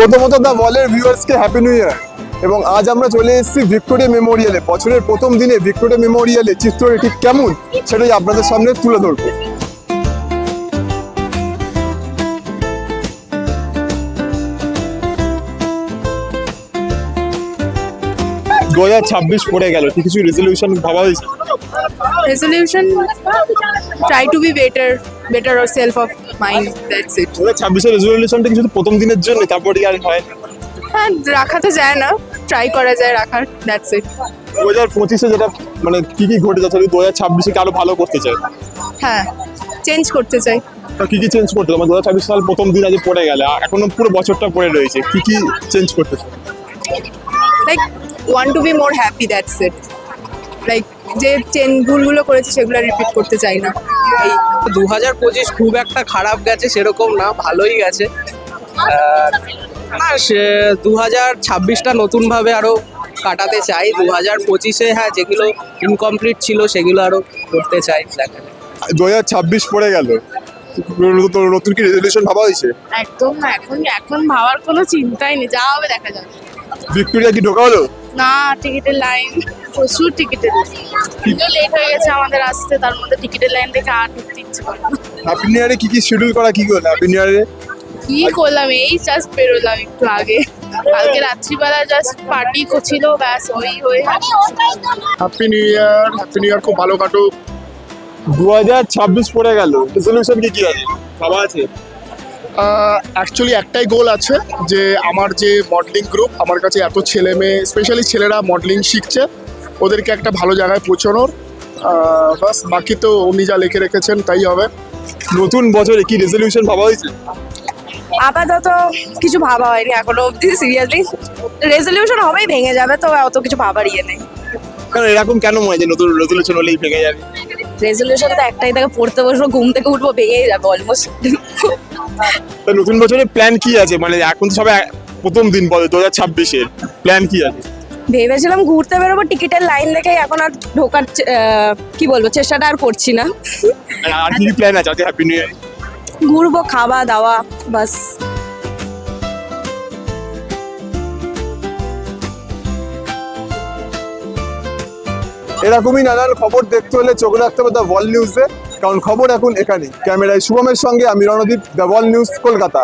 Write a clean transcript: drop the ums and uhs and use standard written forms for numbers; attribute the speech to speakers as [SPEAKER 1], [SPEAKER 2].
[SPEAKER 1] প্রথমত দ্য ওয়ালের ভিউয়ার্সকে happy new year. এবং আজ আমরা চলে এসেছি ভিক্টোরিয়া মেমোরিয়ালে। বছরের প্রথম দিনে ভিক্টোরিয়া মেমোরিয়ালে চিত্রটি ঠিক কেমন সেটাই আপনাদের সামনে তুলে ধরবো। 2026 পড়ে গেল, কিছু রেজলিউশন ভাবা হয়েছে?
[SPEAKER 2] Resolution, try to be better self of mind, that's it.
[SPEAKER 1] 2026 এর রেজলিউশনটা কি শুধু প্রথম দিনের জন্য, তারপরে আর হয় না?
[SPEAKER 2] হ্যাঁ, রাখা তো যায় না, ট্রাই করা যায় রাখার, দ্যাটস ইট।
[SPEAKER 1] 2025 যেটা মানে কি ঘটে যাচ্ছে 2026 কে আরো ভালো করতে চাই।
[SPEAKER 2] হ্যাঁ, চেঞ্জ করতে চাই।
[SPEAKER 1] তো কি চেঞ্জ করতে চাই? 2026 সাল প্রথম দিন আজ পড়ে গেল, এখনো পুরো বছরটা পড়ে রয়েছে, কি চেঞ্জ করতে চাই?
[SPEAKER 2] Like want to be more happy, that's it. Like যে ভুলগুলো করেছি সেগুলো রিপিট করতে চাই না। এই
[SPEAKER 3] 2025 খুব একটা খারাপ গেছে সেরকম না, ভালোই গেছে। না, সে 2026টা নতুনভাবে আরো কাটাতে চাই। 2025-এ হ্যাঁ যেগুলো ইনকমপ্লিট ছিল সেগুলো আরো করতে চাই।
[SPEAKER 1] 2026 পড়ে গেল, নতুন কি রেজলিউশন ভাবা হয়েছে?
[SPEAKER 2] একদম না, এখন ভাবার কোনো চিন্তাই নেই, যা হবে দেখা যাবে।
[SPEAKER 1] ভিক্টোরিয়া কি ঢোকা হলো?
[SPEAKER 2] না, টিকিটের লাইন প্রচুর, টিকিটের লেট হয়ে গেছে আমাদের আসতে, তার মধ্যে টিকিটের লাইন দেখে আর ঢুকতে ইচ্ছে করে না।
[SPEAKER 1] হ্যাপি নিউ ইয়ারে কি শিডিউল করা, কি করলো হ্যাপি নিউ ইয়ারে?
[SPEAKER 2] কি করলাম, এই জাস্ট বেরোলাম একটু আগে, কালকে রাত্রিবেলা জাস্ট পার্টি করছিল, ব্যাস ওই হয়ে।
[SPEAKER 4] হ্যাপি নিউ ইয়ার খুব ভালো কাটুক।
[SPEAKER 1] 2026 পড়ে গেল, রেজলিউশন কি আছে ভাবা আছে?
[SPEAKER 4] অ্যাকচুয়ালি একটাই গোল আছে যে আমার যে মডেলিং গ্রুপ, আমার কাছে এত ছেলে মেয়ে, স্পেশালি ছেলেরা মডেলিং শিখছে, ওদেরকে একটা ভালো জায়গায় পৌঁছানোর। বাস, বাকি তো উনি যা লিখে রেখেছেন তাই হবে।
[SPEAKER 1] নতুন বছরে কি রেজলিউশন ভাবা হয়েছে?
[SPEAKER 5] আপাতত কিছু ভাবা হয়নি এখনো অবধি, সিরিয়াসলি রেজলিউশন হবেই, ভেঙে যাবে, তো অত কিছু ভাবার ইয়ে নেই।
[SPEAKER 1] কারণ এরকম কেন মনে হয় যে নতুন রেজলিউশন হলেই ভেঙে যাবে?
[SPEAKER 5] রেজলিউশন তো একটাই, তাকে পড়তে বসবো, ঘুম থেকে উঠবো, ভেঙেই যাবে অলমোস্ট।
[SPEAKER 1] তো নতুন বছরের প্ল্যান কি আছে? মানে এখন তো সবাই প্রথম দিন বলে 2026-এর প্ল্যান কি আছে?
[SPEAKER 5] ভেবেছিলাম ঘুরতে বেরোবো, টিকিটের লাইন দেখে এখন আর ঢোকার কি বলবো চেষ্টাটা আর করছি না।
[SPEAKER 1] আর কি প্ল্যান আছে আজকে হ্যাপি নিউ ইয়ার?
[SPEAKER 5] ঘুরবো, খাওয়া দাওয়া, বাস।
[SPEAKER 1] এরকমই নানান খবর দেখতে হলে চোখ রাখতে হবে দ্য ওয়াল নিউজে, কারণ খবর এখন এখানেই। ক্যামেরায় শুভমের সঙ্গে আমি Randeep, the wall news, Kolkata.